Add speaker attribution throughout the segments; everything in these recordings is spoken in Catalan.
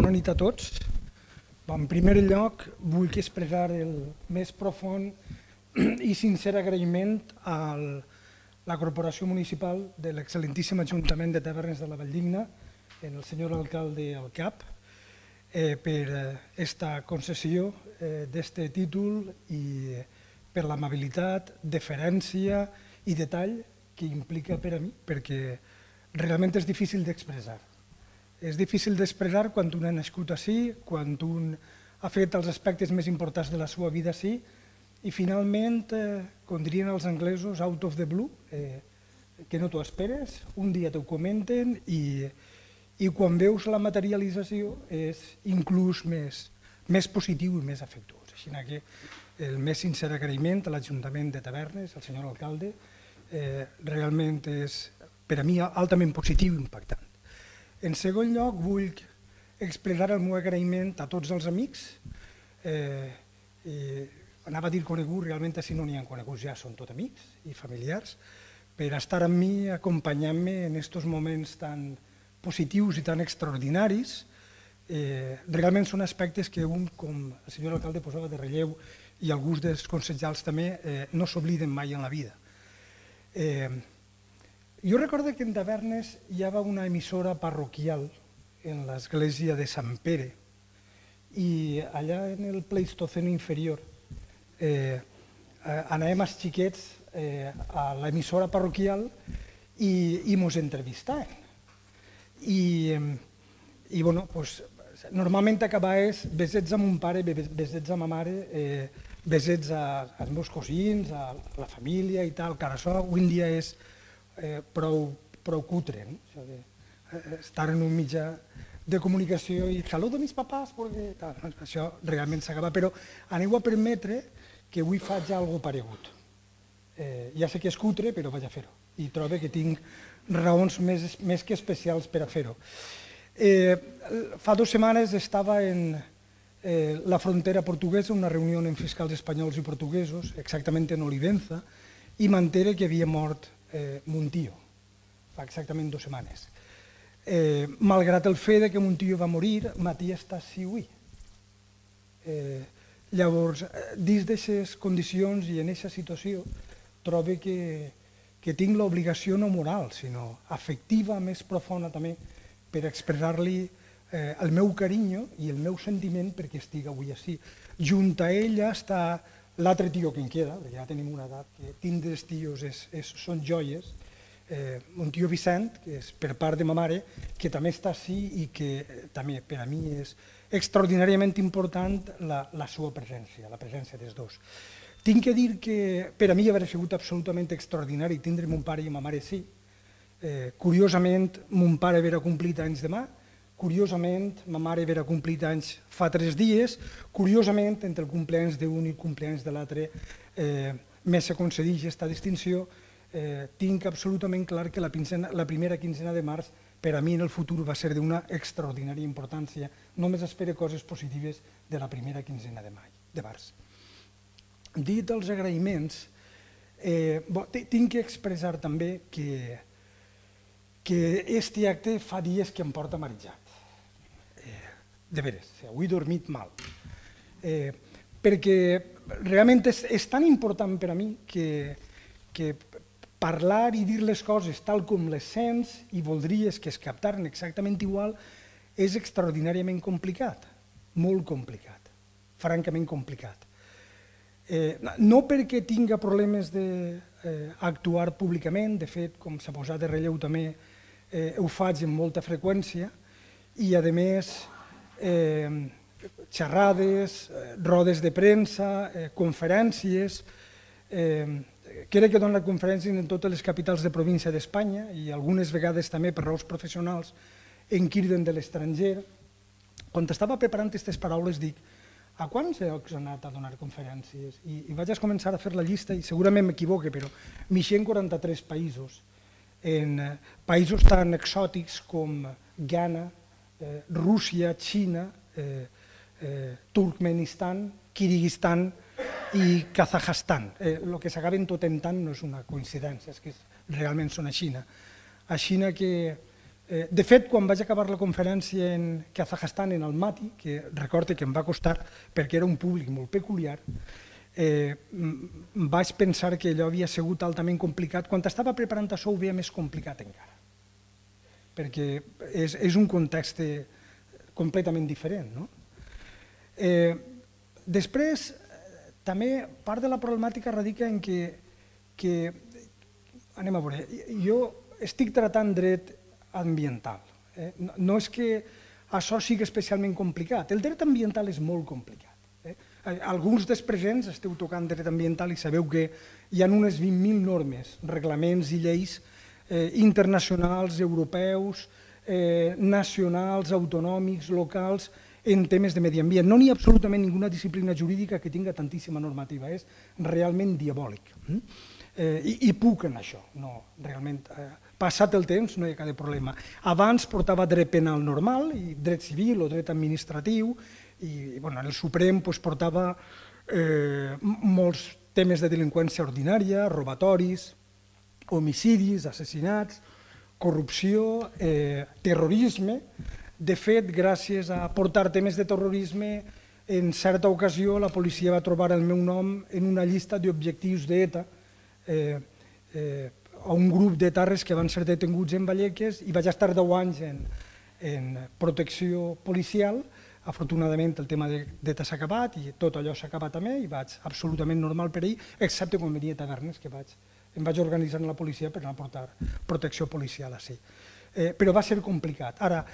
Speaker 1: Bona nit a tots. En primer lloc, vull expressar el més profund i sincer agraïment a la Corporació Municipal de l'excel·lentíssim Ajuntament de Tavernes de la Valldigna, el senyor alcalde al cap, per aquesta concessió d'aquest títol i per l'amabilitat, deferència i detall que implica per a mi, perquè realment és difícil d'expressar. És difícil d'expressar quan un ha nascut ací, quan un ha fet els aspectes més importants de la seva vida ací i finalment, com dirien els anglesos, out of the blue, que no t'ho esperes, un dia t'ho comenten i quan veus la materialització és inclús més positiu i més afectuós. Així que el més sincer agraïment a l'Ajuntament de Tavernes, al senyor alcalde, realment és per a mi altament positiu i impactant. En segon lloc, vull expressar el meu agraïment a tots els amics, anava a dir coneguts, realment així no n'hi ha coneguts, ja són tots amics i familiars, per estar amb mi, acompanyant-me en aquests moments tan positius i tan extraordinaris. Realment són aspectes que un, com el senyor alcalde posava de relleu i alguns dels consellers també, no s'obliden mai en la vida. Jo recordo que en Tavernes hi havia una emissora parroquial en l'església de Sant Pere i allà en el Pleistoceno inferior anàvem els xiquets a l'emissora parroquial i mos entrevistaven. I normalment acabaves besets a mon pare, besets a ma mare, besets als meus cosins, a la família i tal, que això avui en dia és prou cutre, estar en un mitjà de comunicació i saludo a mis papàs, perquè això realment s'acaba, però aneu a permetre que avui faig alguna cosa paregut. Ja sé que és cutre, però vaig a fer-ho i trobo que tinc raons més que especials per a fer-ho. Fa 2 setmanes estava en la frontera portuguesa, una reunió amb fiscals espanyols i portuguesos, exactament en Olivenza, i m'entere que havia mort mon tio, fa exactament 2 setmanes. Malgrat el fet que mon tio va morir, ma tia està així avui. Llavors, dins d'aquestes condicions i en aquesta situació, trobo que tinc l'obligació no moral, sinó afectiva, més profunda també, per expressar-li el meu carinyo i el meu sentiment perquè estigui avui així. Junt a ella està l'altre tio que em queda, perquè ja tenim una edat que tindre els tios són joies, un tio Vicent, que és per part de ma mare, que també està així i que també per a mi és extraordinàriament important la seva presència, la presència dels dos. Tinc que dir que per a mi ha sigut absolutament extraordinari tindre mon pare i ma mare així. Curiosament, mon pare verà complit anys demà, curiosament, ma mare verà complit anys fa 3 dies, curiosament, entre el cumpleaños d'un i el cumpleaños de l'altre, més se concedeix aquesta distinció, tinc absolutament clar que la primera quinzena de març per a mi en el futur va ser d'una extraordinària importància. Només espero coses positives de la primera quinzena de març. Dit els agraïments, tinc que expressar també que aquest acte fa dies que em porta marejat. De veres, avui he dormit mal. Perquè realment és tan important per a mi que parlar i dir les coses tal com les sents i voldries que es captaren exactament igual és extraordinàriament complicat, molt complicat, francament complicat. No perquè tinga problemes d'actuar públicament, de fet, com s'ha posat de relleu també, ho faig amb molta freqüència i, a més, xerrades, rodes de premsa, conferències. Crec que he donat conferències en totes les capitals de província d'Espanya i algunes vegades també per raons professionals en criden de l'estranger. Quan estava preparant aquestes paraules dic a quants llocs he anat a donar conferències? I vaig començar a fer la llista i segurament m'equivoque, però m'hi 43 països, en països tan exòtics com Ghana, Rússia, Xina, Turkmenistan, Kirguistan i Kazakhstan. El que s'acaben tot en tant no és una coincidència, és que realment són a Xina. A Xina que De fet, quan vaig acabar la conferència en Kazakhstan, en Almaty, que recordo que em va costar perquè era un públic molt peculiar, vaig pensar que allò havia sigut altament complicat. Quan estava preparant això ho veia més complicat encara, perquè és un context completament diferent. Després, també part de la problemàtica radica en que anem a veure, jo estic tratant dret ambiental. No és que això sigui especialment complicat, el dret ambiental és molt complicat. Alguns dels presents esteu tocant dret ambiental i sabeu que hi ha unes 20.000 normes, reglaments i lleis internacionals, europeus, nacionals, autonòmics, locals, en temes de medi ambient. No n'hi ha absolutament ninguna disciplina jurídica que tinga tantíssima normativa, és realment diabòlic. I puc en això, no, realment, passat el temps no hi ha cap problema. Abans portava dret penal normal, i dret civil o dret administratiu, i en el Suprem portava molts temes de delinqüència ordinària, robatoris, homicidis, assassinats, corrupció, terrorisme. De fet, gràcies a portar temes de terrorisme, en certa ocasió la policia va trobar el meu nom en una llista d'objectius d'ETA, a un grup d'etarres que van ser detenguts en Vallecas, i vaig estar 10 anys en protecció policial. Afortunadament el tema d'ETA s'ha acabat i tot allò s'ha acabat també i vaig absolutament normal per ell, excepte quan venia a tavernes, que em vaig organitzar en la policia per anar a portar protecció policial així. Però va ser complicat. Ara,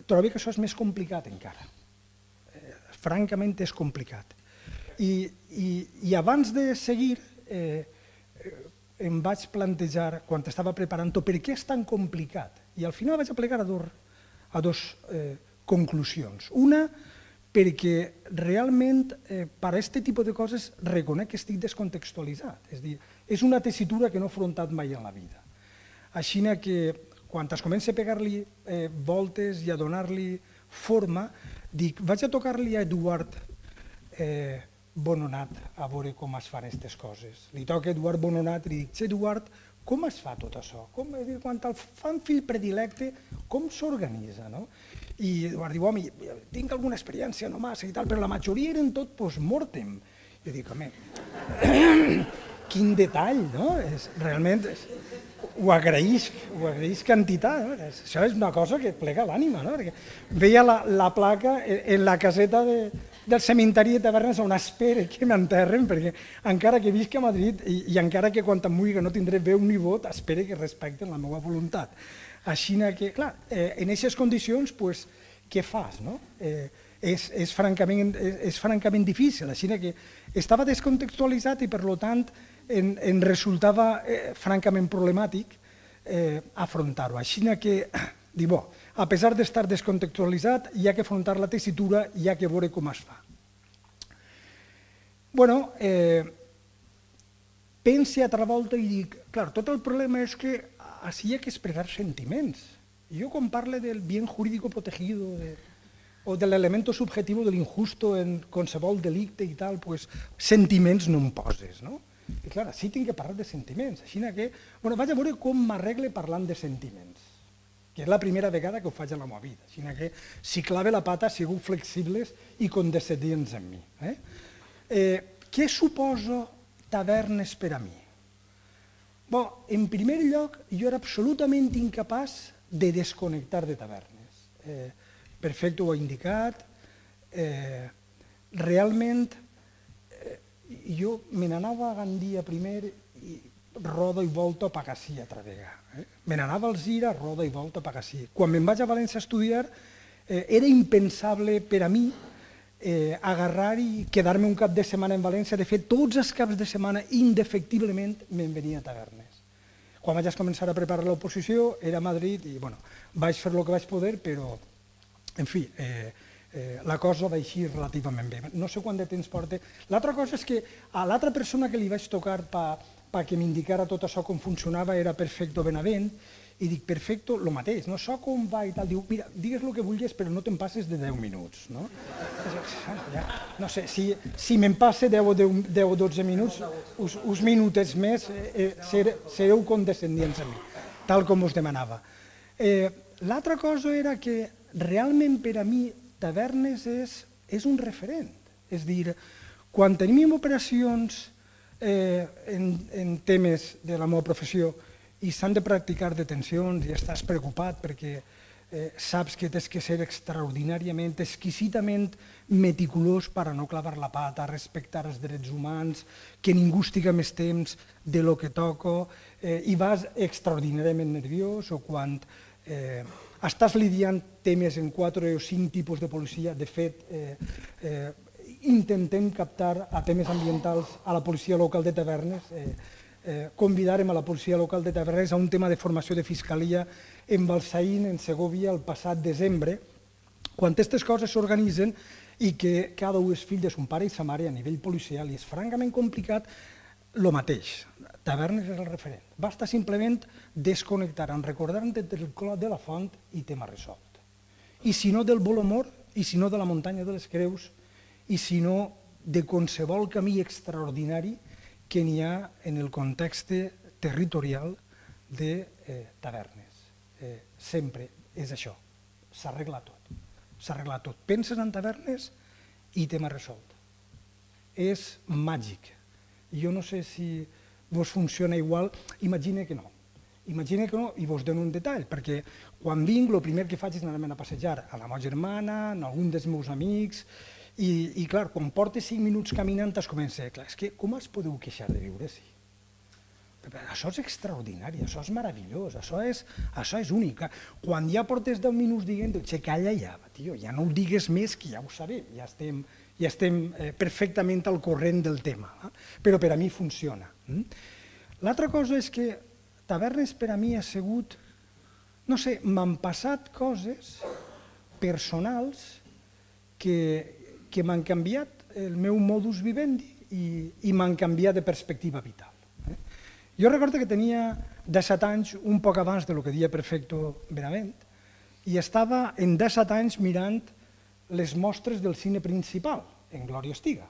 Speaker 1: trobo que això és més complicat encara. Francament és complicat. I abans de seguir, em vaig plantejar, quan estava preparant-ho, per què és tan complicat? I al final vaig aplegar a dues conclusions. Una, perquè realment per a aquest tipus de coses reconec que estic descontextualitzat. És a dir, és una tessitura que no he afrontat mai en la vida. Així que quan es comença a pegar-li voltes i a donar-li forma, dic, vaig a tocar-li a Eduard Bononat a veure com es fan aquestes coses. Li toca a Eduard Bononat i dic, Eduard, com es fa tot això? Quan el fan fill predilecte, com s'organitza? I Eduard diu, home, tinc alguna experiència, no massa i tal, però la majoria eren tot post-mortem. Jo dic, home, quin detall, no? Realment ho agraïsc quantitat. Això és una cosa que plega l'ànima, no? Veia la placa en la caseta del cementiri de Tavernes on espero que m'enterren, perquè encara que visc a Madrid i encara que quan em mugui no tindré veu ni vot, espero que respecten la meva voluntat. Així que, clar, en aquestes condicions, què fas? És francament difícil, així que estava descontextualitzat i, per tant, em resultava francament problemàtic afrontar-ho. Així que, a pesar d'estar descontextualitzat, hi ha que afrontar la tessitura i hi ha que veure com es fa. Pense a altra volta i dic, clar, tot el problema és que així hi ha que expressar sentiments. Jo quan parlo del bien jurídico protegido o de l'elemento subjetivo de l'injusto en qualsevol delicte i tal, sentiments no em poses, no? I clar, sí tinc que parlar de sentiments, així que vaig a veure com m'arregle parlant de sentiments, que és la primera vegada que ho faig a la meva vida, així que si clave la pata sigueu flexibles i condescendients amb mi. Què suposa Tavernes per a mi? En primer lloc, jo era absolutament incapaç de desconnectar de Tavernes. Perfecte ho ha indicat. Realment, jo me n'anava a Gandia primer i roda i volta a Pagassí a travegar. Me n'anava al Zira, roda i volta a Pagassí. Quan me'n vaig a València a estudiar, era impensable per a mi agarrar i quedar-me un cap de setmana en València. De fet, tots els caps de setmana, indefectiblement, me'n venia a Tavernes. Quan vaig començar a preparar l'oposició, era a Madrid i vaig fer el que vaig poder, però, en fi, la cosa va eixir relativament bé. No sé quant de temps porta. L'altra cosa és que a l'altra persona que li vaig tocar perquè m'indicara tot això com funcionava era Perfecto Benavent, i dic, Perfecto, el mateix, no? Això com va i tal. Diu, mira, digues el que vulguis, però no te'n passes de 10 minuts, no? No sé, si me'n passe 10 o 12 minuts, uns minutets més, sereu condescendients a mi, tal com us demanava. L'altra cosa era que realment per a mi Tavernes és un referent. És a dir, quan tenim operacions en temes de la meva professió i s'han de practicar detencions i estàs preocupat perquè saps que tens que ser extraordinàriament, exquisidament meticulós per a no clavar la pata, respectar els drets humans, que ningú estigui més temps de lo que toco, i vas extraordinàriament nerviós, o quan estàs lidiant temes en 4 o 5 tipus de policia. De fet, intentem captar a temes ambientals a la policia local de Tavernes, convidarem a la policia local de Tavernes a un tema de formació de fiscalia en Balsaín, en Segovia, el passat desembre, quan aquestes coses s'organitzen i que cada un és fill de son pare i sa mare a nivell policial, i és francament complicat, el mateix. Tavernes és el referent. Basta simplement desconnectar, en recordar-te del clot de la font i tema resolt. I si no del Bolomor, i si no de la muntanya de les Creus, i si no de qualsevol camí extraordinari que n'hi ha en el context territorial de Tavernes. Sempre és això, s'arregla tot, s'arregla tot. Penses en Tavernes i tema resolt. És màgic. Jo no sé si vos funciona igual, imagina que no. Imagina que no, i vos dono un detall, perquè quan vinc el primer que faig és anar-me'n a passejar a la meva germana, a algun dels meus amics, i clar, quan portes 5 minuts caminant es comença, clar, és que com es podeu queixar de viure així? Això és extraordinari, això és meravellós, això és únic. Quan ja portes 10 minuts dient, calla ja, tio, ja no ho digues més, que ja ho sabem, ja estem perfectament al corrent del tema, però per a mi funciona. L'altra cosa és que Tavernes per a mi ha sigut, no sé, m'han passat coses personals que m'han canviat el meu modus vivendi i m'han canviat de perspectiva vital. Jo recordo que tenia 17 anys, un poc abans del que deia Perfecto Benavent, i estava en 17 anys mirant les mostres del cine principal, en Glòria Estiga.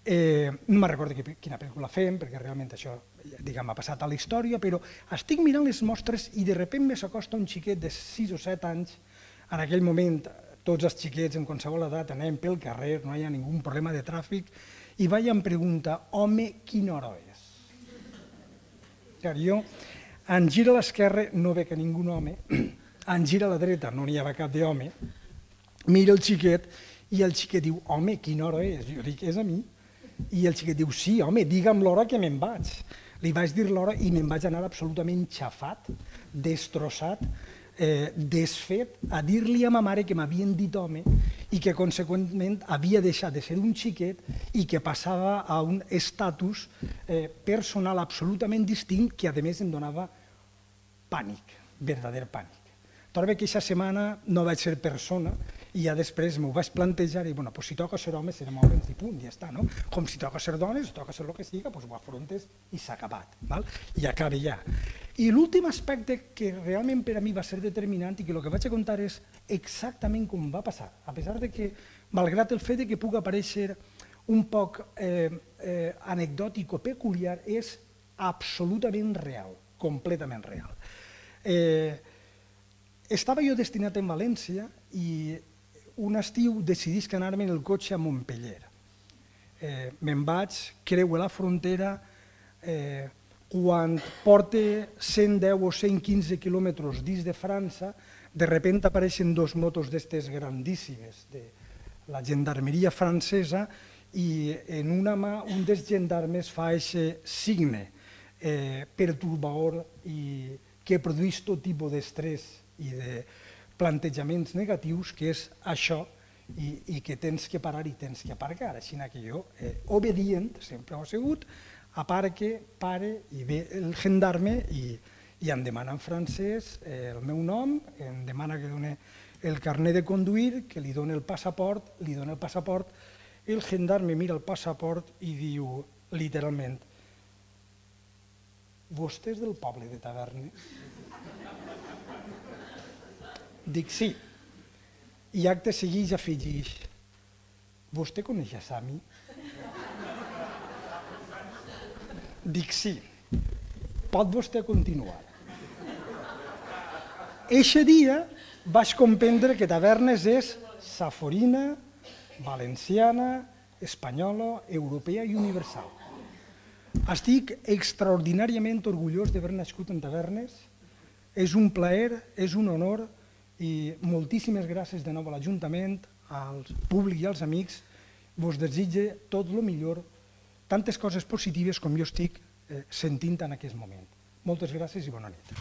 Speaker 1: No me'n recordo quina pel·lícula fem, perquè realment això ha passat a la història, però estic mirant les mostres i de sobte me s'acosta un xiquet de 6 o 7 anys. En aquell moment tots els xiquets en qualsevol edat anem pel carrer, no hi ha ningú problema de tràfic, i vaig em preguntar, home, quina hora és? Jo en gira a l'esquerra no veig a ningú home, en gira a la dreta no n'hi havia cap d'home, mira el xiquet i el xiquet diu, home, quina hora és? Jo dic, és a mi? I el xiquet diu, sí, home, digue'm l'hora que me'n vaig. Li vaig dir l'hora i me'n vaig anar absolutament xafat, destrossat, desfet, a dir-li a ma mare que m'havien dit home i que conseqüentment havia deixat de ser un xiquet i que passava a un estatus personal absolutament distint que a més em donava pànic, verdader pànic. Trobo que aquesta setmana no vaig ser persona i ja després m'ho vaig plantejar i si toca ser home serem homes i punt, ja està, no? Com si toca ser dones, toca ser el que sigui, ho afrontes i s'ha acabat, i acaba ja. I l'últim aspecte que realment per a mi va ser determinant i que el que vaig a contar és exactament com va passar, a pesar de que, malgrat el fet que pugui aparèixer un poc anecdòtic o peculiar, és absolutament real, completament real. Estava jo destinat en València i un estiu decidisc anar-me en el cotxe a Montpeller. Me'n vaig, creuo la frontera, quan porta 110 o 115 quilòmetres dins de França, de sobte apareixen 2 motos d'aquestes grandíssimes de la gendarmeria francesa i en una mà un dels gendarmes fa aquest signe pertorbador i que produeix tot tipus d'estrès i de plantejaments negatius, que és això, i que tens que parar i tens que aparcar. Així que jo, obedient, sempre ho he sigut, aparque, pare, i ve el gendarme i em demana en francès el meu nom, em demana que doni el carnet de conduir, que li doni el passaport, el gendarme mira el passaport i diu literalment, vostè és del poble de Tavernes? Dic sí, i acte segueix afegeix, vostè coneix a Sami? Dic sí, pot vostè continuar. eixe dia vaig comprendre que Tavernes és saforina, valenciana, espanyola, europea i universal. Estic extraordinàriament orgullós d'haver nascut en Tavernes. És un plaer, és un honor i moltíssimes gràcies de nou a l'Ajuntament, al públic i als amics. Vos desitge tot el millor, tantes coses positives com jo estic sentint en aquest moment. Moltes gràcies i bona nit.